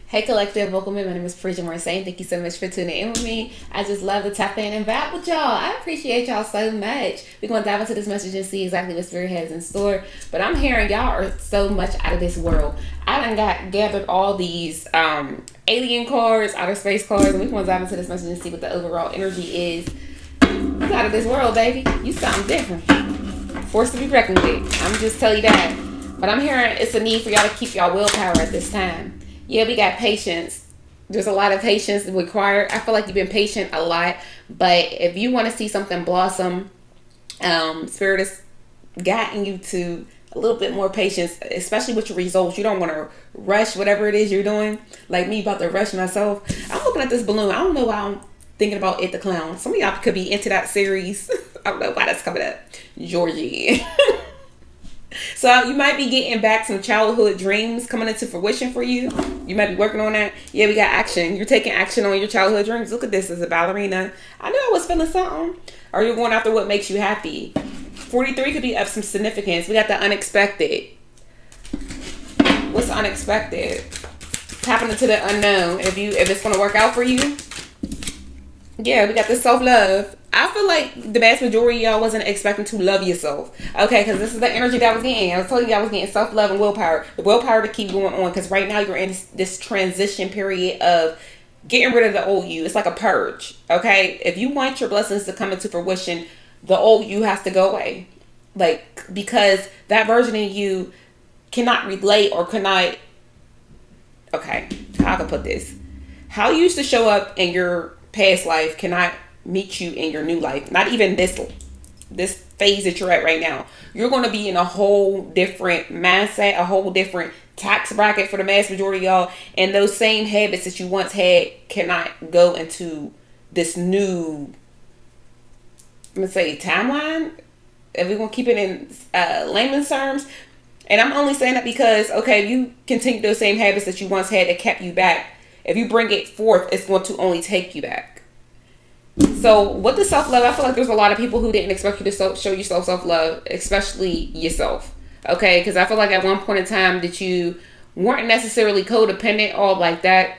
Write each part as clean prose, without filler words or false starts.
Hey collective, welcome in. My name is Parisiah Hughes. Thank you so much for tuning in with me. I just love to tap in and vibe with y'all. I appreciate y'all so much. We're going to dive into this message and see exactly what Spirit has in store. But I'm hearing y'all are so much out of this world. I done gathered all these alien cards, outer space cards, and we're going to dive into this message and see what the overall energy is. You out of this world, baby. You something different. Forced to be reckoned with. I'm just telling you that. But I'm hearing it's a need for y'all to keep y'all willpower at this time. Yeah, we got patience. There's a lot of patience required. I feel like you've been patient a lot, but if you want to see something blossom, Spirit has gotten you to a little bit more patience, especially with your results. You don't want to rush whatever it is you're doing. Like me, about to rush myself. I'm looking at this balloon. I don't know why I'm thinking about It the Clown. Some of y'all could be into that series. I don't know why that's coming up. Georgie. So you might be getting back some childhood dreams coming into fruition for you. You might be working on that. Yeah, we got action. You're taking action on your childhood dreams. Look at this as a ballerina. I knew I was feeling something. Or you're going after what makes you happy. 43 could be of some significance. We got the unexpected. What's unexpected? Tapping into the unknown. If it's going to work out for you. Yeah, we got the self-love. I feel like the vast majority of y'all wasn't expecting to love yourself. Okay, because this is the energy that I was getting. I was telling you I was getting self-love and willpower. The willpower to keep going on, because right now you're in this transition period of getting rid of the old you. It's like a purge. Okay? If you want your blessings to come into fruition, the old you has to go away. Like, because that version of you cannot relate or cannot... Okay, how I can put this. How you used to show up in your past life cannot meet you in your new life. Not even this phase that you're at right now. You're going to be in a whole different mindset, a whole different tax bracket for the vast majority of y'all, and those same habits that you once had cannot go into this new, I'm gonna say, timeline. If we're gonna keep it in layman's terms. And I'm only saying that because, okay, if you continue those same habits that you once had that kept you back, if you bring it forth, it's going to only take you back. So with the self-love, I feel like there's a lot of people who didn't expect you to show yourself self-love, especially yourself. Okay? Because I feel like at one point in time that you weren't necessarily codependent or like that.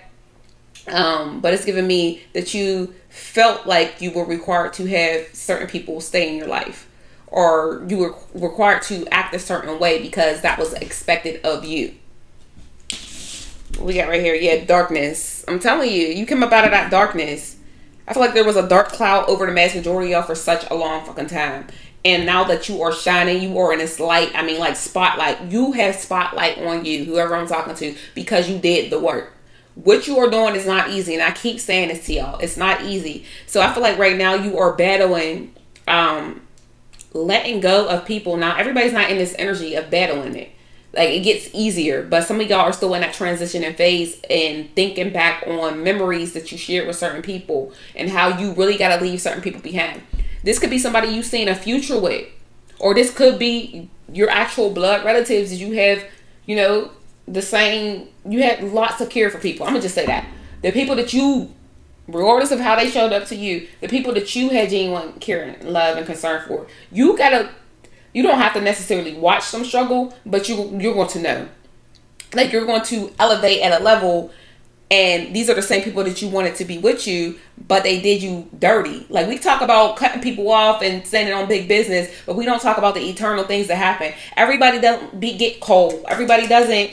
But it's given me that you felt like you were required to have certain people stay in your life. Or you were required to act a certain way because that was expected of you. We got right here, yeah, darkness. I'm telling you, you came up out of that darkness. I feel like there was a dark cloud over the vast majority of y'all for such a long fucking time. And now that you are shining, you are in this light. I mean, like spotlight. You have spotlight on you, whoever I'm talking to, because you did the work. What you are doing is not easy. And I keep saying this to y'all. It's not easy. So I feel like right now you are battling, letting go of people. Now, everybody's not in this energy of battling it. Like, it gets easier, but some of y'all are still in that transition and phase and thinking back on memories that you shared with certain people and how you really got to leave certain people behind. This could be somebody you see in a future with, or this could be your actual blood relatives that you have, the same, you had lots of care for people. I'm going to just say that. The people that you, regardless of how they showed up to you, the people that you had genuine care, love, and concern for, you don't have to necessarily watch them struggle, but you're going to know. Like, you're going to elevate at a level, and these are the same people that you wanted to be with you, but they did you dirty. Like, we talk about cutting people off and standing on big business, but we don't talk about the eternal things that happen. Everybody doesn't get cold. Everybody doesn't,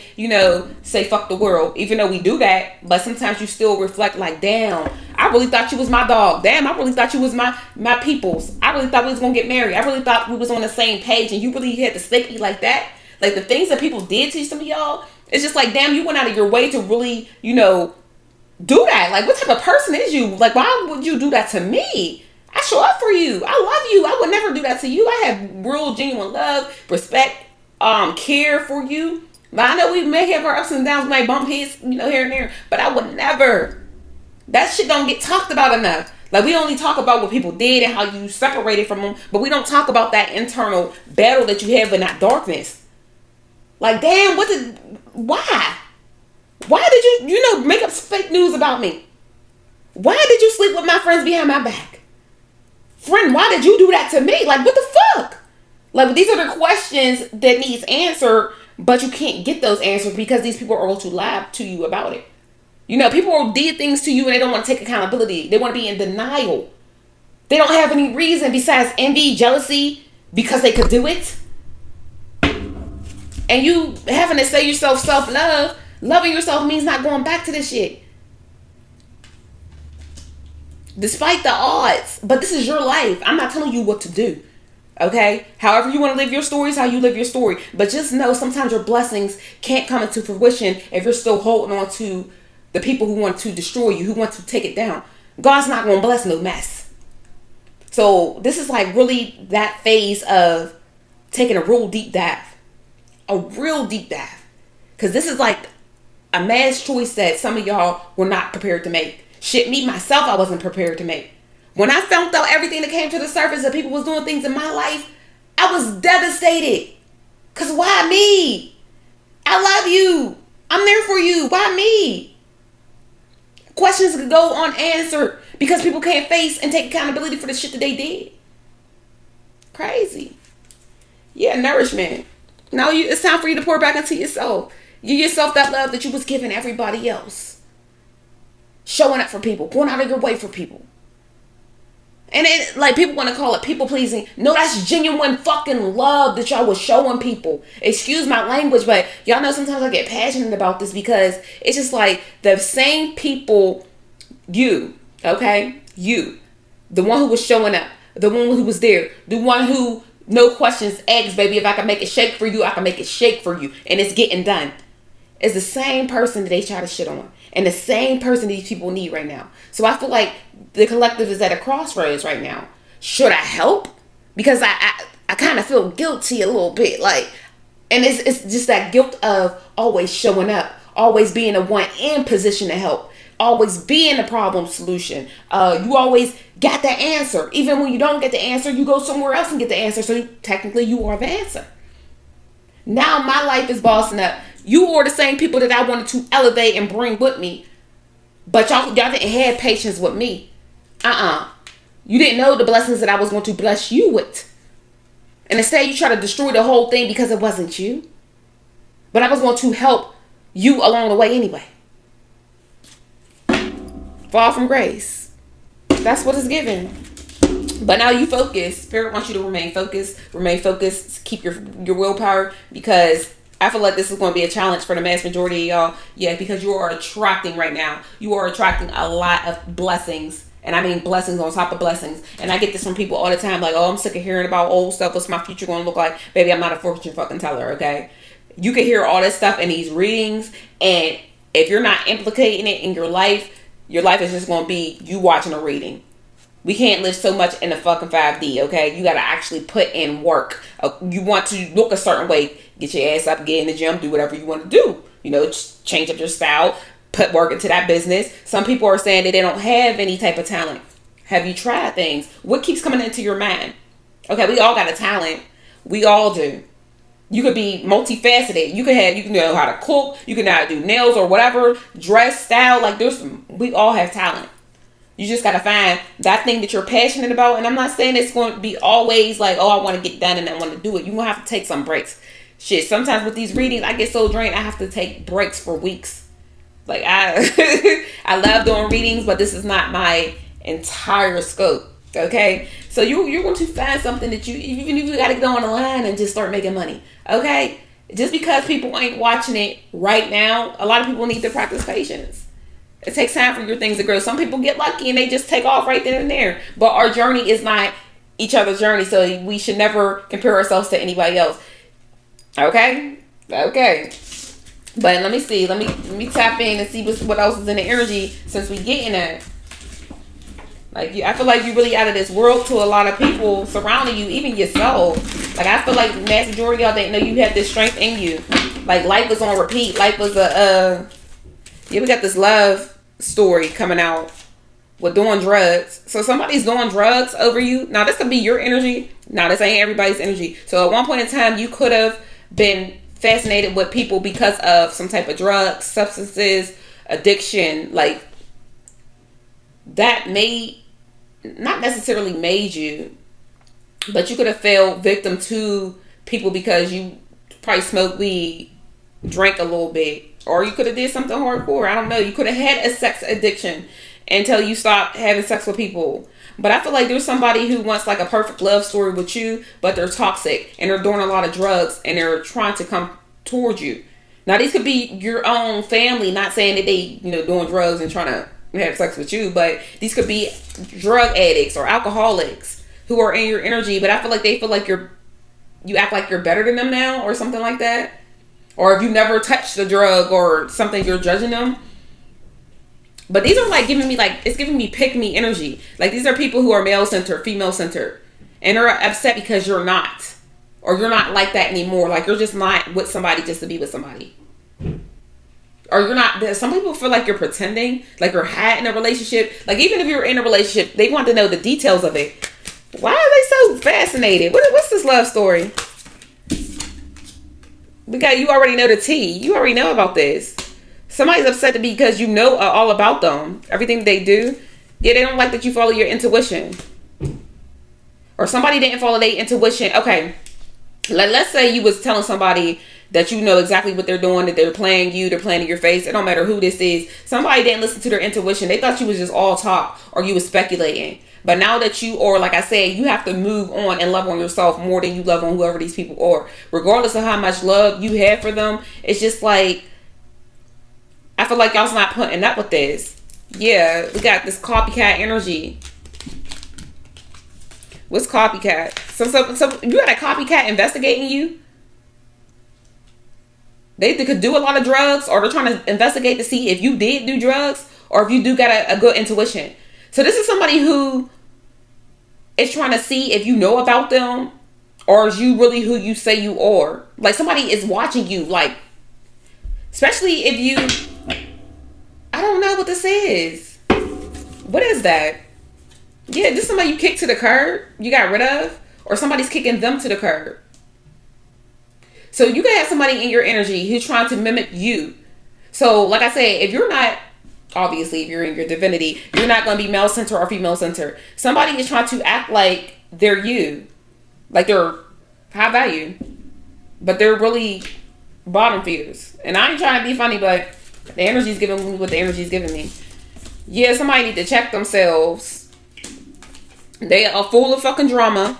say fuck the world, even though we do that. But sometimes you still reflect like, damn, I really thought you was my dog. Damn, I really thought you was my peoples. I really thought we was going to get married. I really thought we was on the same page, and you really had to stick me like that. Like, the things that people did to some of y'all, it's just like, damn, you went out of your way to really, do that. Like, what type of person is you? Like, why would you do that to me? I show up for you. I love you. I would never do that to you. I have real, genuine love, respect, care for you. But I know we may have our ups and downs, we might bump heads, here and there. But I would never. That shit don't get talked about enough. Like, we only talk about what people did and how you separated from them, but we don't talk about that internal battle that you have in that darkness. Like, damn, why? Why did you, make up fake news about me? Why did you sleep with my friends behind my back? Friend, why did you do that to me? Like, what the fuck? Like, these are the questions that needs answered, but you can't get those answers because these people are going to lie to you about it. You know, people did things to you and they don't want to take accountability. They want to be in denial. They don't have any reason besides envy, jealousy, because they could do it. And you having to say yourself self-love, loving yourself means not going back to this shit. Despite the odds. But this is your life. I'm not telling you what to do. Okay? However you want to live your stories, how you live your story. But just know sometimes your blessings can't come into fruition if you're still holding on to the people who want to destroy you, who want to take it down. God's not going to bless no mess. So this is like really that phase of taking a real deep dive. A real deep dive. Because this is like a mass choice that some of y'all were not prepared to make. Shit, me, myself, I wasn't prepared to make. When I found out everything that came to the surface that people was doing things in my life, I was devastated. Because why me? I love you. I'm there for you. Why me? Questions could go unanswered because people can't face and take accountability for the shit that they did. Crazy. Yeah, nourishment. Now it's time for you to pour back into yourself. Give yourself that love that you was giving everybody else. Showing up for people. Going out of your way for people. And it, like, people want to call it people pleasing. No, that's genuine fucking love that y'all was showing people. Excuse my language, but y'all know sometimes I get passionate about this because it's just like the same people, you, okay? You. The one who was showing up. The one who was there. The one who, no questions asked, baby. If I can make it shake for you, I can make it shake for you. And it's getting done. It's the same person that they try to shit on. And the same person these people need right now. So I feel like the collective is at a crossroads right now. Should I help? Because I kind of feel guilty a little bit. Like, and it's just that guilt of always showing up. Always being the one in position to help. Always being the problem solution. You always got the answer. Even when you don't get the answer, you go somewhere else and get the answer. So technically you are the answer. Now my life is bossing up. You are the same people that I wanted to elevate and bring with me. But y'all didn't have patience with me. You didn't know the blessings that I was going to bless you with. And instead you try to destroy the whole thing because it wasn't you. But I was going to help you along the way anyway. Fall from grace. That's what it's given. But now you focus. Spirit wants you to remain focused. Remain focused. Keep your willpower, because I feel like this is going to be a challenge for the mass majority of y'all. Yeah, because you are attracting right now. You are attracting a lot of blessings. And I mean blessings on top of blessings. And I get this from people all the time. Like, oh, I'm sick of hearing about old stuff. What's my future going to look like? Baby, I'm not a fortune fucking teller, okay? You can hear all this stuff in these readings. And if you're not implicating it in your life is just going to be you watching a reading. We can't live so much in the fucking 5D, okay? You got to actually put in work. You want to look a certain way. Get your ass up, get in the gym, do whatever you want to do. You know, change up your style, put work into that business. Some people are saying that they don't have any type of talent. Have you tried things? What keeps coming into your mind? Okay, we all got a talent. We all do. You could be multifaceted. You can know how to cook. You can know how to do nails or whatever, dress, style. Like we all have talent. You just got to find that thing that you're passionate about. And I'm not saying it's going to be always like, oh, I want to get done and I want to do it. You're going to have to take some breaks. Shit, sometimes with these readings, I get so drained, I have to take breaks for weeks. Like, I love doing readings, but this is not my entire scope. Okay? So you're going to find something that even if you got to get on the line and just start making money. Okay? Just because people ain't watching it right now, a lot of people need to practice patience. It takes time for your things to grow. Some people get lucky and they just take off right then and there. But our journey is not each other's journey. So we should never compare ourselves to anybody else. Okay? Okay. But let me see. Let me tap in and see what else is in the energy since we getting there. Like, I feel like you're really out of this world to a lot of people surrounding you, even yourself. Like, I feel like the mass majority of y'all didn't know you had this strength in you. Like, life was on repeat. Life was we got this love story coming out with doing drugs. So somebody's doing drugs over you. Now this could be your energy. Now this ain't everybody's energy. So at one point in time you could have been fascinated with people because of some type of drugs, substances, addiction. Like that not necessarily made you, but you could have fell victim to people because you probably smoked weed, drank a little bit, Or you could have did something hardcore. I don't know. You could have had a sex addiction until you stopped having sex with people. But I feel like there's somebody who wants like a perfect love story with you, but they're toxic and they're doing a lot of drugs and they're trying to come towards you. Now, these could be your own family, not saying that they, doing drugs and trying to have sex with you, but these could be drug addicts or alcoholics who are in your energy, but I feel like they feel like you act like you're better than them now or something like that. Or if you never touched the drug or something, you're judging them. But these are like it's giving me pick me energy. Like these are people who are male centered, female centered, and are upset because you're not. Or you're not like that anymore. Like you're just not with somebody just to be with somebody. Or you're not. Some people feel like you're pretending, like you're in a relationship. Like even if you're in a relationship, they want to know the details of it. Why are they so fascinated? What's this love story? You already know the tea. You already know about this. Somebody's upset because you know all about them. Everything they do. Yeah, they don't like that you follow your intuition. Or somebody didn't follow their intuition. Okay. Let's say you was telling somebody that you know exactly what they're doing, that they're playing you, they're playing in your face. It don't matter who this is. Somebody didn't listen to their intuition. They thought you was just all talk or you was speculating. But now that like I said, you have to move on and love on yourself more than you love on whoever these people are. Regardless of how much love you have for them, it's just like, I feel like y'all's not putting up with this. Yeah, we got this copycat energy. What's copycat? So you got a copycat investigating you? They could do a lot of drugs, or they're trying to investigate to see if you did do drugs, or if you do got a good intuition. So this is somebody who is trying to see if you know about them, or is you really who you say you are. Like somebody is watching you, like, especially if you, I don't know what this is. What is that? Yeah, this is somebody you kicked to the curb, you got rid of, or somebody's kicking them to the curb. So you can have somebody in your energy who's trying to mimic you. So like I said, if you're not, obviously if you're in your divinity, you're not going to be male center or female center. Somebody is trying to act like they're you. Like they're high value. But they're really bottom feeders. And I ain't trying to be funny, but the energy's giving me what the energy's giving me. Yeah, somebody need to check themselves. They are full of fucking drama.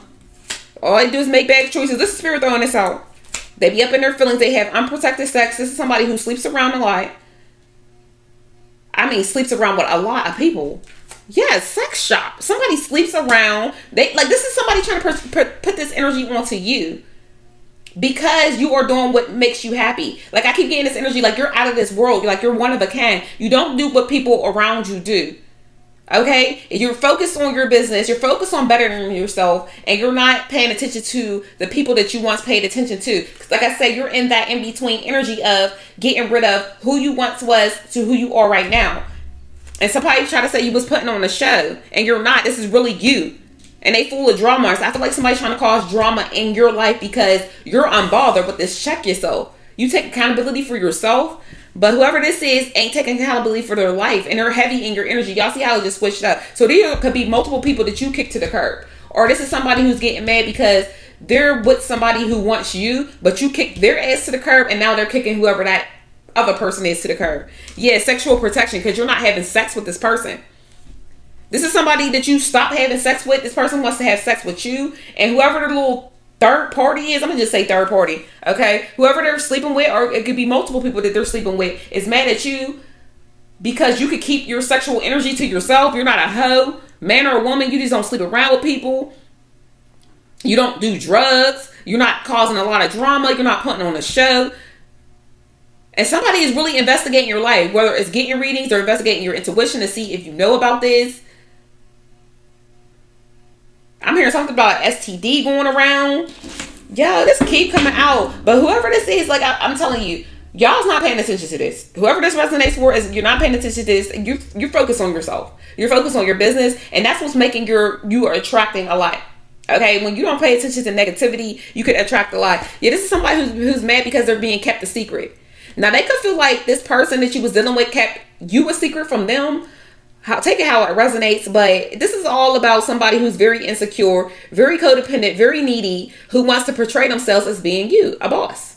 All they do is make bad choices. This is spirit throwing this out. They be up in their feelings. They have unprotected sex. This is somebody who sleeps around a lot. I mean, sleeps around with a lot of people. Yeah, sex shop. Somebody sleeps around. This is somebody trying to put this energy onto you. Because you are doing what makes you happy. Like I keep getting this energy like you're out of this world. You're one of a kind. You don't do what people around you do. Okay? You're focused on your business. You're focused on bettering yourself. And you're not paying attention to the people that you once paid attention to. Like I said, you're in that in-between energy of getting rid of who you once was to who you are right now. And somebody try to say you was putting on a show. And you're not. This is really you. And they full of drama. So I feel like somebody's trying to cause drama in your life because you're unbothered with this. Check yourself. You take accountability for yourself. But whoever this is ain't taking accountability for their life. And they're heavy in your energy. Y'all see how it just switched up. So there could be multiple people that you kick to the curb. Or this is somebody who's getting mad because they're with somebody who wants you. But you kick their ass to the curb. And now they're kicking whoever that other person is to the curb. Yeah, sexual protection. Because you're not having sex with this person. This is somebody that you stop having sex with. This person wants to have sex with you. And whoever the little third party is, I'm going to just say third party. Okay? Whoever they're sleeping with, or it could be multiple people that they're sleeping with, is mad at you because you could keep your sexual energy to yourself. You're not a hoe, man or a woman. You just don't sleep around with people. You don't do drugs. You're not causing a lot of drama. You're not putting on a show. And somebody is really investigating your life, whether it's getting readings or investigating your intuition to see if you know about this. I'm hearing something about STD going around. Yo, this keep coming out. But whoever this is, like I'm telling you, y'all's not paying attention to this. Whoever this resonates for is you're not paying attention to this. You're focused on yourself. You're focused on your business, and that's what's making you are attracting a lot. Okay, when you don't pay attention to negativity, you could attract a lot. Yeah, this is somebody who's mad because they're being kept a secret. Now they could feel like this person that you was dealing with kept you a secret from them. Take it how it resonates, but this is all about somebody who's very insecure, very codependent, very needy, who wants to portray themselves as being you, a boss.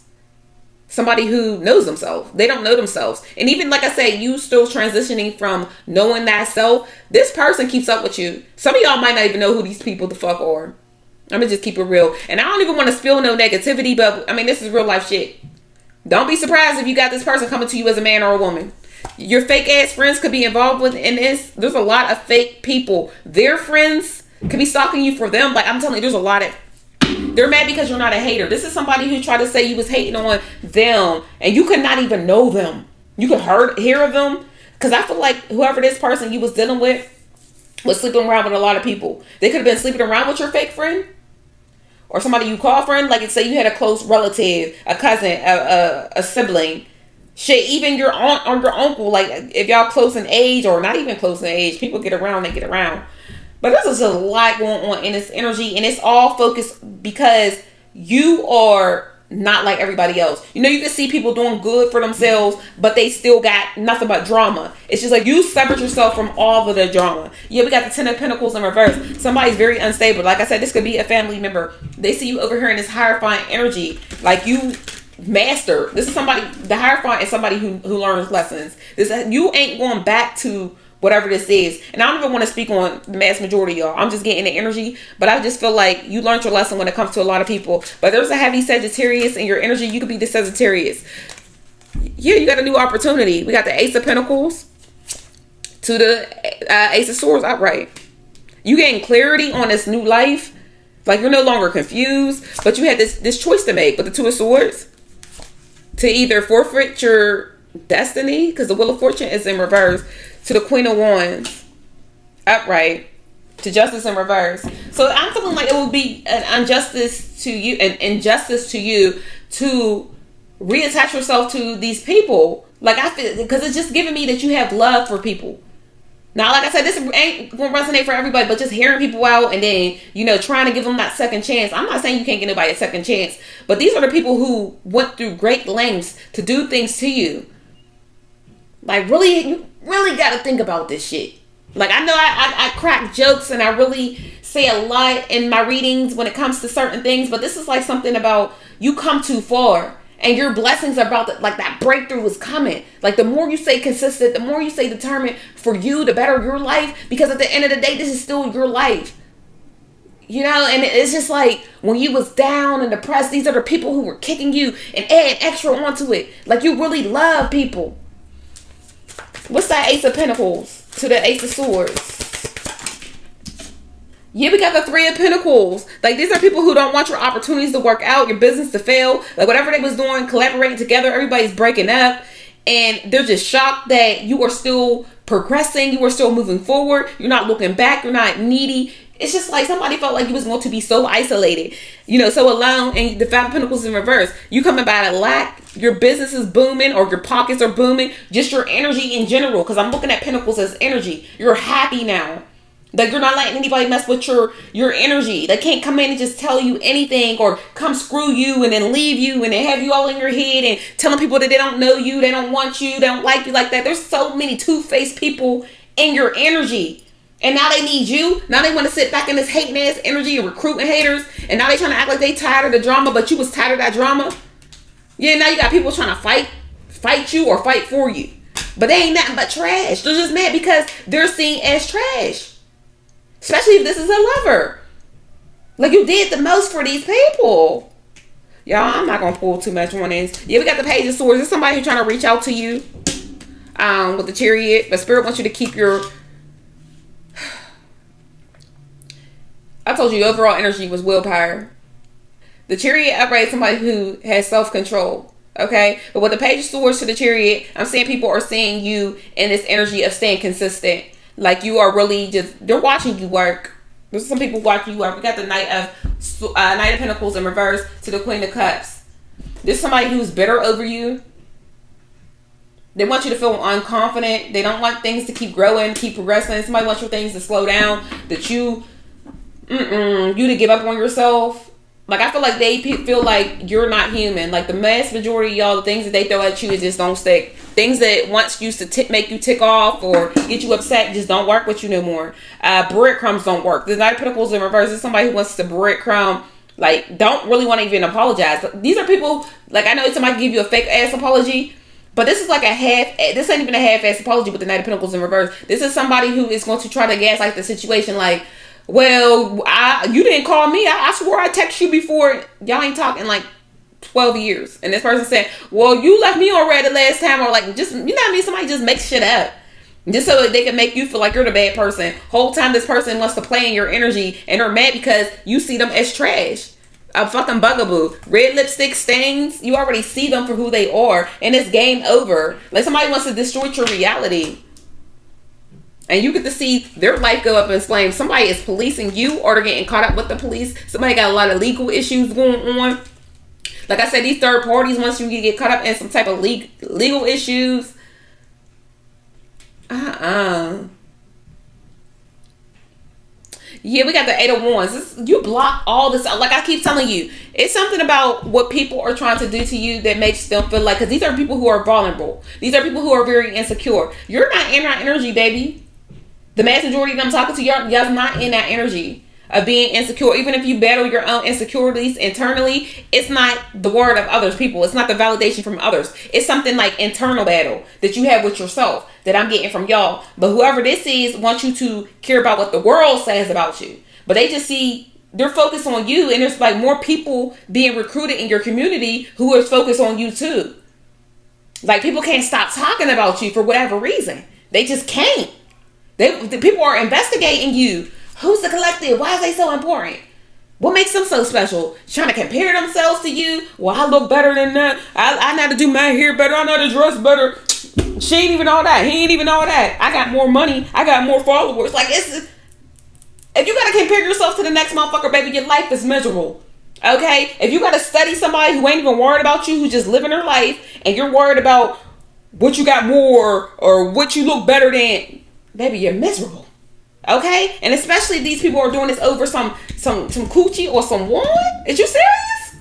Somebody who knows themselves. They don't know themselves. And even like I say, you still transitioning from knowing that self. This person keeps up with you. Some of y'all might not even know who these people the fuck are. I'm gonna just keep it real. And I don't even want to spill no negativity, but I mean, this is real life shit. Don't be surprised if you got this person coming to you as a man or a woman. Your fake ass friends could be involved in this. There's a lot of fake people. Their friends could be stalking you for them. Like I'm telling you, there's a lot of... They're mad because you're not a hater. This is somebody who tried to say you was hating on them and you could not even know them. You could hear of them. Because I feel like whoever this person you was dealing with was sleeping around with a lot of people. They could have been sleeping around with your fake friend. Or somebody you call friend. Like say you had a close relative, a cousin, a sibling. Shit, even your aunt or your uncle. Like if y'all close in age or not even close in age. People get around, they get around. But there's just a lot going on in this energy. And it's all focused because you are not like everybody else. You know, you can see people doing good for themselves, but they still got nothing but drama. It's just like you separate yourself from all of the drama. Yeah, we got the 10 of Pentacles in reverse. Somebody's very unstable. Like I said, this could be a family member. They see you over here in this Hierophant energy. Like you master. This is somebody, the Hierophant is somebody who learns lessons. You ain't going back to whatever this is. And I don't even want to speak on the mass majority of y'all. I'm just getting the energy. But I just feel like you learned your lesson when it comes to a lot of people. But there's a heavy Sagittarius in your energy. You could be the Sagittarius. Yeah, you got a new opportunity. We got the Ace of Pentacles to the Ace of Swords outright. You getting clarity on this new life. Like you're no longer confused. But you had this choice to make with the Two of Swords. To either forfeit your destiny, because the Wheel of Fortune is in reverse, to the Queen of Wands upright, to Justice in reverse. So I'm feeling like it would be an injustice to you to reattach yourself to these people. Like I feel, because it's just giving me that you have love for people. Now, like I said, this ain't gonna resonate for everybody, but just hearing people out and then, you know, trying to give them that second chance. I'm not saying you can't give anybody a second chance, but these are the people who went through great lengths to do things to you. Like really, you really got to think about this shit. Like I know I crack jokes and I really say a lot in my readings when it comes to certain things, but this is like something about you come too far and your blessings are about to, like that breakthrough is coming. Like the more you stay consistent, the more you stay determined for you, the better your life, because at the end of the day, this is still your life. You know, and it's just like when you was down and depressed, these are the people who were kicking you and adding extra onto it. Like you really love people. What's that Ace of Pentacles to the Ace of Swords? Yeah, we got the Three of Pentacles. Like these are people who don't want your opportunities to work out, your business to fail. Like whatever they was doing, collaborating together, everybody's breaking up. And they're just shocked that you are still progressing. You are still moving forward. You're not looking back. You're not needy. It's just like somebody felt like you was going to be so isolated, you know, so alone. And the Five of Pentacles in reverse. You coming by a lack. Your business is booming or your pockets are booming. Just your energy in general. Because I'm looking at Pentacles as energy. You're happy now. Like you're not letting anybody mess with your energy. They can't come in and just tell you anything or come screw you and then leave you and then have you all in your head and telling people that they don't know you, they don't want you, they don't like you like that. There's so many two-faced people in your energy. And now they need you. Now they want to sit back in this hating ass energy and recruiting haters. And now they trying to act like they tired of the drama, but you was tired of that drama. Yeah, now you got people trying to fight you or fight for you. But they ain't nothing but trash. They're just mad because they're seen as trash. Especially if this is a lover. Like you did the most for these people. Y'all, I'm not going to pull too much on this. Yeah, we got the Page of Swords. There's somebody who's trying to reach out to you with the Chariot. But Spirit wants you to keep your... I told you overall energy was willpower. The Chariot upright is somebody who has self-control. Okay? But with the Page of Swords to the Chariot, I'm saying people are seeing you in this energy of staying consistent. Like you are really just, they're watching you work. There's some people watching you work. We got the Knight of Pentacles in reverse to the Queen of Cups. There's somebody who's bitter over you. They want you to feel unconfident. They don't want things to keep growing, keep progressing. Somebody wants your things to slow down. That you to give up on yourself. Like I feel like they feel like you're not human. Like the mass majority of y'all, the things that they throw at you, it just don't stick. Things that once used to make you tick off or get you upset just don't work with you no more. Breadcrumbs don't work. The Knight of Pentacles in reverse is somebody who wants to breadcrumb Like, don't really want to even apologize. These are people, like, I know somebody give you a fake ass apology, but this is like this ain't even a half-ass apology with the Knight of Pentacles in reverse. This is somebody who is going to try to gaslight the situation like, well, you didn't call me. I swore I texted you before. Y'all ain't talking like 12 years. And this person said, well, you left me on red the last time. Or like, just, you know what I mean? Somebody just makes shit up. Just so that they can make you feel like you're the bad person. Whole time this person wants to play in your energy and they're mad because you see them as trash. A fucking bugaboo. Red lipstick stains. You already see them for who they are. And it's game over. Like somebody wants to destroy your reality. And you get to see their life go up in flames. Somebody is policing you or they're getting caught up with the police. Somebody got a lot of legal issues going on. Like I said, these third parties, once you get caught up in some type of legal issues. Yeah, we got the 8 of Wands. You block all this out. Like I keep telling you, it's something about what people are trying to do to you that makes them feel like, because these are people who are vulnerable. These are people who are very insecure. You're not in that energy, baby. The mass majority of them talking to y'all's not in that energy of being insecure. Even if you battle your own insecurities internally, it's not the word of others people. It's not the validation from others. It's something like internal battle that you have with yourself that I'm getting from y'all. But whoever this is wants you to care about what the world says about you. But they just see, they're focused on you, and there's like more people being recruited in your community who is focused on you too. Like people can't stop talking about you for whatever reason. They just can't. The people are investigating you. Who's the collective? Why is they so important? What makes them so special? Trying to compare themselves to you? Well, I look better than that. I know how to do my hair better. I know how to dress better. She ain't even all that. He ain't even all that. I got more money. I got more followers. Like, if you got to compare yourself to the next motherfucker, baby, your life is miserable. Okay? If you got to study somebody who ain't even worried about you, who's just living her life, and you're worried about what you got more or what you look better than, baby, you're miserable. Okay? And especially these people are doing this over some coochie or some wand. Is you serious?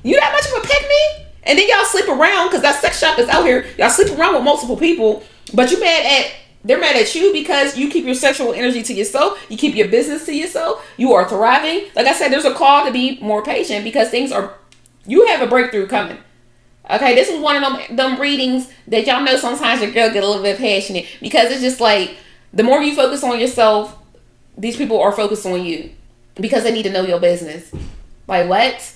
You that much of a pick-me? And then y'all sleep around, because that sex shop is out here. Y'all sleep around with multiple people, but they're mad at you because you keep your sexual energy to yourself. You keep your business to yourself. You are thriving. Like I said, there's a call to be more patient because you have a breakthrough coming. Okay, this is one of them readings that y'all know sometimes your girl get a little bit passionate because it's just like, the more you focus on yourself, these people are focused on you because they need to know your business. Like what?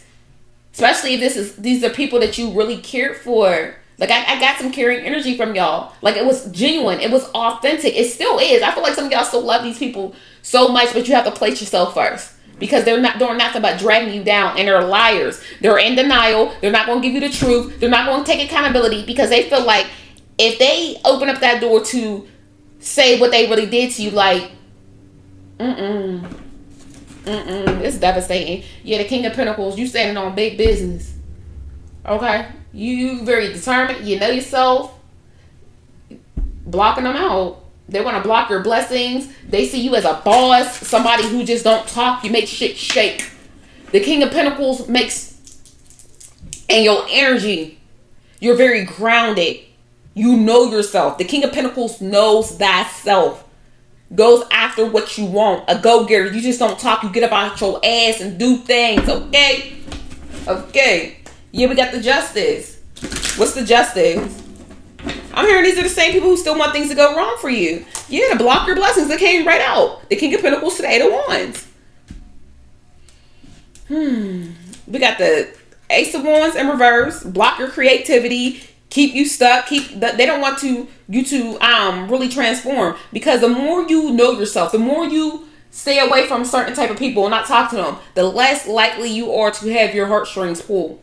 Especially if these are people that you really cared for. Like I got some caring energy from y'all. Like it was genuine. It was authentic. It still is. I feel like some of y'all still love these people so much, but you have to place yourself first. Because they're not doing nothing but dragging you down, and they're liars. They're in denial. They're not going to give you the truth. They're not going to take accountability because they feel like if they open up that door to say what they really did to you, like, it's devastating. Yeah, the King of Pentacles, you standing on big business. Okay? You very determined. You know yourself. Blocking them out. They want to block your blessings. They see you as a boss, somebody who just don't talk. You make shit shake. The King of Pentacles and your energy, you're very grounded. You know yourself. The King of Pentacles knows thyself. Goes after what you want. A go-getter. You just don't talk. You get up out your ass and do things. Okay? Okay. Yeah, we got the Justice. What's the Justice? I'm hearing these are the same people who still want things to go wrong for you. Yeah, to block your blessings. They came right out. The King of Pentacles to the 8 of Wands. We got the Ace of Wands in reverse. Block your creativity. Keep you stuck. They don't want you to really transform, because the more you know yourself, the more you stay away from certain type of people and not talk to them, the less likely you are to have your heartstrings pulled.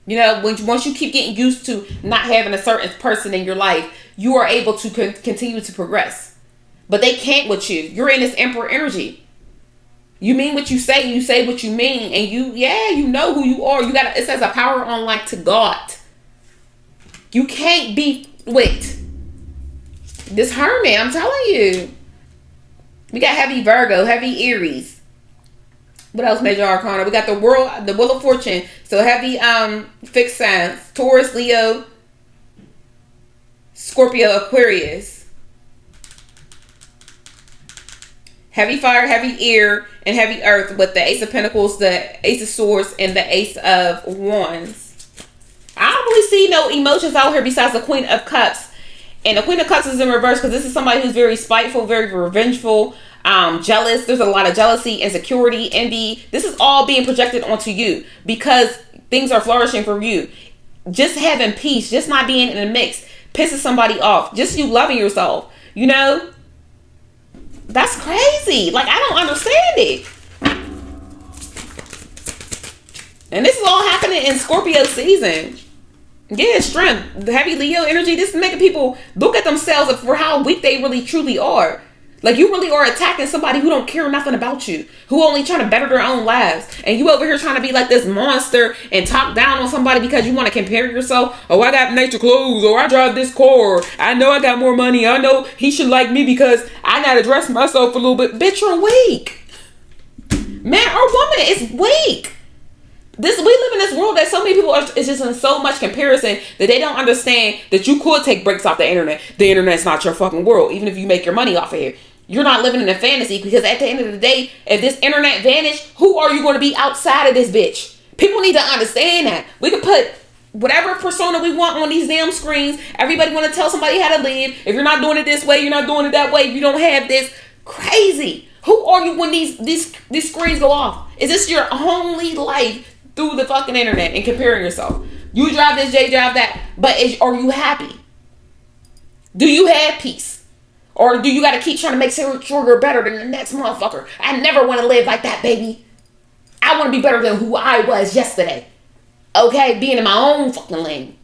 You know, once you keep getting used to not having a certain person in your life, you are able to continue to progress. But they can't with you. You're in this Emperor energy. You mean what you say, and you say what you mean, and you know who you are. It says a power on like to God. You can't be with this Hermit, I'm telling you. We got heavy Virgo, heavy Aries. What else major arcana? We got the Wheel of Fortune. So heavy fixed signs. Taurus, Leo, Scorpio, Aquarius. Heavy fire, heavy air, and heavy earth with the Ace of Pentacles, the Ace of Swords, and the Ace of Wands. I don't really see no emotions out here besides the Queen of Cups. And the Queen of Cups is in reverse because this is somebody who's very spiteful, very revengeful, jealous. There's a lot of jealousy, insecurity, envy. This is all being projected onto you because things are flourishing for you. Just having peace, just not being in a mix, pisses somebody off. Just you loving yourself, you know? That's crazy. Like, I don't understand it. And this is all happening in Scorpio season. Yeah, strength. The heavy Leo energy. This is making people look at themselves for how weak they really truly are. Like, you really are attacking somebody who don't care nothing about you, who only trying to better their own lives. And you over here trying to be like this monster and talk down on somebody because you want to compare yourself. Oh, I got nicer clothes, or I drive this car, or I know I got more money. I know he should like me because I got to dress myself a little bit. Bitch, you're weak. Man or woman is weak. We live in this world that so many people is just in so much comparison that they don't understand that you could take breaks off the internet. The internet's not your fucking world, even if you make your money off of it. You're not living in a fantasy, because at the end of the day, if this internet vanished, who are you going to be outside of this bitch? People need to understand that. We can put whatever persona we want on these damn screens. Everybody want to tell somebody how to live. If you're not doing it this way, you're not doing it that way. If you don't have this, crazy. Who are you when these screens go off? Is this your only life through the fucking internet and comparing yourself? You drive this, Jay drive that, but are you happy? Do you have peace? Or do you got to keep trying to make sure you're better than the next motherfucker? I never want to live like that, baby. I want to be better than who I was yesterday. Okay? Being in my own fucking lane.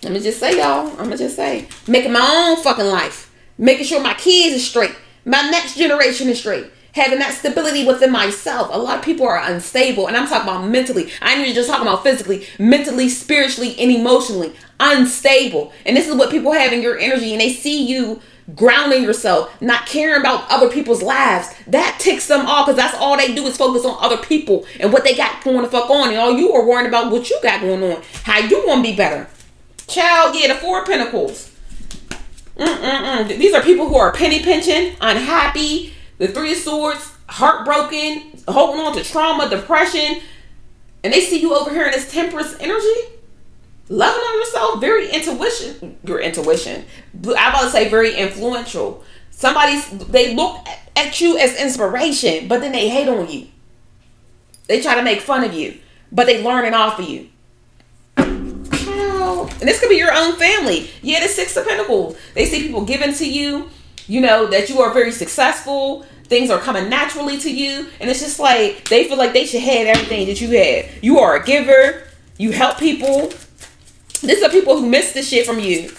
Let me just say, y'all. I'm going to just say. Making my own fucking life. Making sure my kids are straight. My next generation is straight. Having that stability within myself. A lot of people are unstable. And I'm talking about mentally. I ain't even just talking about physically. Mentally, spiritually, and emotionally. Unstable. And this is what people have in your energy. And they see you grounding yourself. Not caring about other people's lives. That ticks them off. Because that's all they do is focus on other people. And what they got going the fuck on. And all you are worrying about what you got going on. How you want to be better. Child, yeah, the Four of Pentacles. These are people who are penny pinching. Unhappy. The Three of Swords, heartbroken, holding on to trauma, depression. And they see you over here in this Temperance energy. Loving on yourself, very your intuition. I'm about to say very influential. They look at you as inspiration, but then they hate on you. They try to make fun of you, but they learning off of you. And this could be your own family. Yeah, the Six of Pentacles. They see people giving to you. You know, that you are very successful. Things are coming naturally to you. And it's just like, they feel like they should have everything that you have. You are a giver. You help people. These are people who miss the shit from you.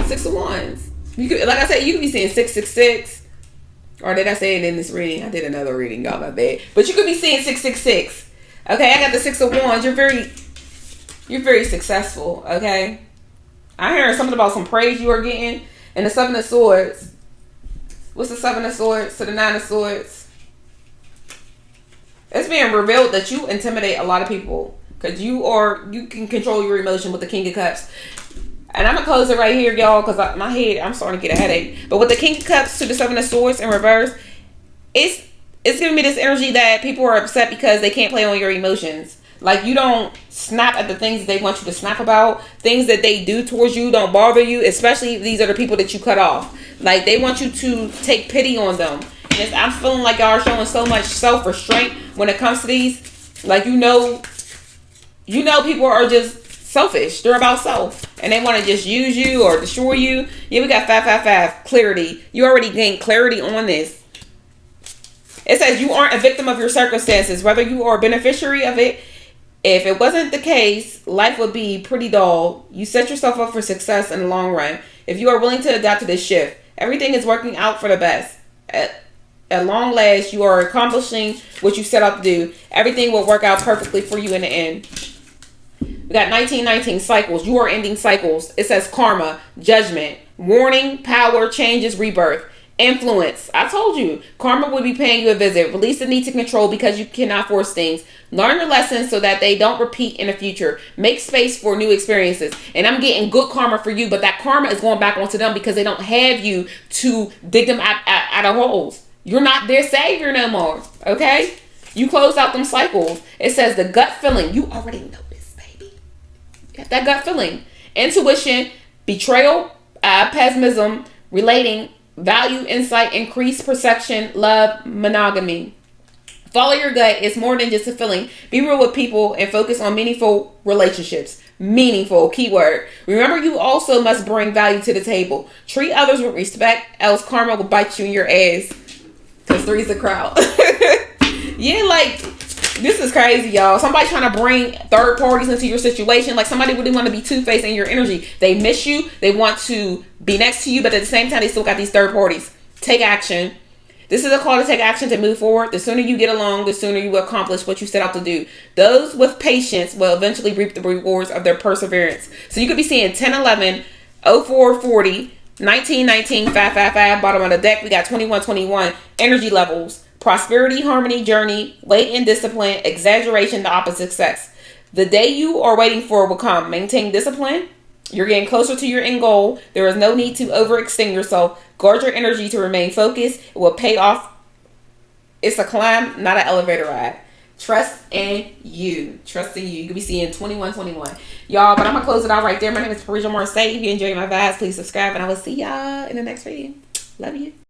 Six of Wands. You could, like I said, you could be seeing 666. Or did I say it in this reading? I did another reading, y'all, my bad. But you could be seeing 666. Okay, I got the Six of Wands. You're very successful, okay? I heard something about some praise you are getting. And the Seven of Swords. What's the Seven of Swords to the Nine of Swords? It's being revealed that you intimidate a lot of people. Because you can control your emotion with the King of Cups. And I'm going to close it right here, y'all. Because my head, I'm starting to get a headache. But with the King of Cups to the Seven of Swords in reverse. It's giving me this energy that people are upset because they can't play on your emotions. Like, you don't snap at the things that they want you to snap about. Things that they do towards you don't bother you. Especially if these are the people that you cut off. Like, they want you to take pity on them. And I'm feeling like y'all are showing so much self-restraint when it comes to these. Like, you know people are just selfish. They're about self. And they want to just use you or destroy you. Yeah, we got 555. Clarity. You already gained clarity on this. It says you aren't a victim of your circumstances. Whether you are a beneficiary of it. If it wasn't the case, life would be pretty dull. You set yourself up for success in the long run. If you are willing to adapt to this shift, everything is working out for the best. At long last, you are accomplishing what you set out to do. Everything will work out perfectly for you in the end. We got 1919 cycles. You are ending cycles. It says karma, judgment, warning, power, changes, rebirth. Influence. I told you. Karma will be paying you a visit. Release the need to control because you cannot force things. Learn your lessons so that they don't repeat in the future. Make space for new experiences. And I'm getting good karma for you, but that karma is going back onto them because they don't have you to dig them out of holes. You're not their savior no more, okay? You close out them cycles. It says the gut feeling. You already know this, baby. You have that gut feeling. Intuition, betrayal, pessimism, relating, value, insight, increased perception, love, monogamy. Follow your gut. It's more than just a feeling. Be real with people and focus on meaningful relationships. Meaningful, keyword. Remember, you also must bring value to the table. Treat others with respect, else karma will bite you in your ass. Because three's the crowd. Yeah, like, this is crazy, y'all. Somebody trying to bring third parties into your situation. Like, somebody really want to be two-faced in your energy. They miss you. They want to be next to you, but at the same time, they still got these third parties. Take action. This is a call to take action to move forward. The sooner you get along, the sooner you will accomplish what you set out to do. Those with patience will eventually reap the rewards of their perseverance. So you could be seeing 10, 11, 04, 40, 19, 19, 5, 5, 5. Bottom of the deck, we got 21, 21. Energy levels. Prosperity, harmony, journey, weight and discipline, exaggeration, the opposite sex. The day you are waiting for will come. Maintain discipline. You're getting closer to your end goal. There is no need to overextend yourself. Guard your energy to remain focused. It will pay off. It's a climb, not an elevator ride. Trust in you. Trust in you. You could be seeing 21, 21. Y'all, but I'm going to close it out right there. My name is Parisiah Marseille. If you enjoy my vibes, please subscribe. And I will see y'all in the next video. Love you.